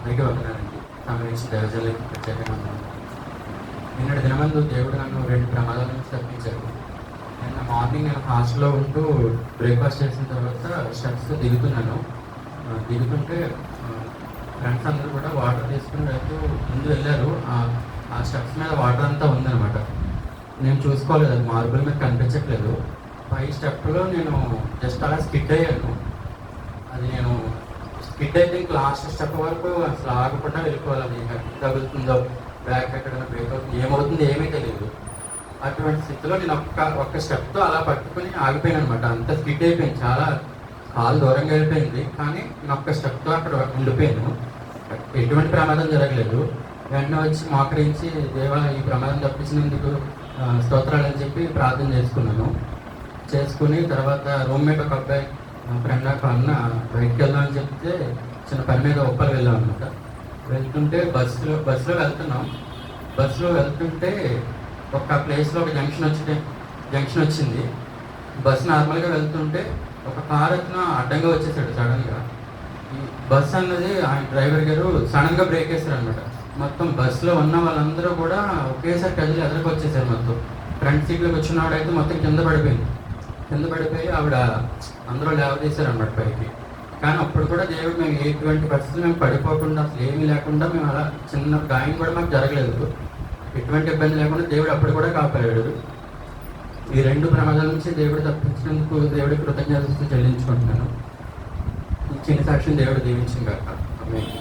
అందరికీ వందనాలండి. సంబంధించిన దైవజనులకి ప్రత్యేకంగా వందనాలు. నిన్నటి దినమందు దేవుడు నన్ను 2 ప్రమాదాల నుంచి తప్పించారు. నిన్న మార్నింగ్ నేను హాస్టల్లో ఉంటూ బ్రేక్ఫాస్ట్ చేసిన తర్వాత స్టెప్స్ దిగుతున్నాను. దిగుతుంటే ఫ్రెండ్స్ అందరూ కూడా వాటర్ తీసుకుని వెళ్తూ ముందు వెళ్ళారు. ఆ స్టెప్స్ మీద వాటర్ అంతా ఉందన్నమాట. నేను చూసుకోలేదు, అది మార్బుల్ మీద కనిపించట్లేదు. పై స్టెప్లో నేను జస్ట్ అలా స్కిడ్ అయ్యాను. అది నేను స్కిడ్ అయితే ఇంక లాస్ట్ స్టెప్ వరకు అసలు ఆగకుండా వెళ్ళిపోవాలి. అది ఎక్కడ తగులుతుందో, బ్యాక్ ఎక్కడైనా బ్రేక్ అవుతుంది, ఏమవుతుందో ఏమీ తెలియదు. అటువంటి స్థితిలో నేను ఒక్క స్టెప్తో అలా పట్టుకుని ఆగిపోయాను అనమాట. అంత స్కిడ్ అయిపోయింది, చాలా కాలు దూరంగా వెళ్ళిపోయింది. కానీ నేను ఒక్క స్టెప్తో అక్కడ ఉండిపోయాను. ఎటువంటి ప్రమాదం జరగలేదు. వెంటనే వచ్చి మోకరించి దేవా ఈ ప్రమాదం తప్పించినందుకు స్తోత్రాలు అని చెప్పి ప్రార్థన చేసుకుని తర్వాత రూమ్మేట్ ఒక అబ్బాయి ఫ్రెండ్ ఒక అన్న బయటకు వెళ్దామని చెప్తే చిన్న పని మీద ఉప్పలు వెళ్ళాం అనమాట. వెళ్తుంటే బస్సులో వెళ్తున్నాం. బస్సులో వెళ్తుంటే ఒక ప్లేస్లో ఒక జంక్షన్ వచ్చింది. బస్సు నార్మల్గా వెళ్తుంటే ఒక కార్ అతను అడ్డంగా వచ్చేసాడు సడన్గా. ఈ బస్సు అన్నది ఆయన డ్రైవర్ గారు సడన్గా బ్రేక్ వేస్తారు అనమాట. మొత్తం బస్సులో ఉన్న వాళ్ళందరూ కూడా ఒకేసారి కదిలి ఎదురుకు వచ్చేసారు. మొత్తం ఫ్రంట్ సీట్లో కూర్చున్నవాడైతే మొత్తం కింద పడిపోయి ఆవిడ అందరూ లేవదీశారు అనమాట పైకి. కానీ అప్పుడు కూడా దేవుడు మేము ఎటువంటి పరిస్థితులు మేము పడిపోకుండా అసలు ఏమీ లేకుండా మేము అలా చిన్న గాయం కూడా మాకు జరగలేదు. ఎటువంటి ఇబ్బంది లేకుండా దేవుడు అప్పుడు కూడా కాపాడాడు. ఈ 2 ప్రమాదాల నుంచి దేవుడు తప్పించినందుకు దేవుడికి కృతజ్ఞతలు చెల్లించుకుంటున్నాను. ఈ చిన్న సాక్ష్యం దేవుడు దీవించింది కాక. ఆమేన్.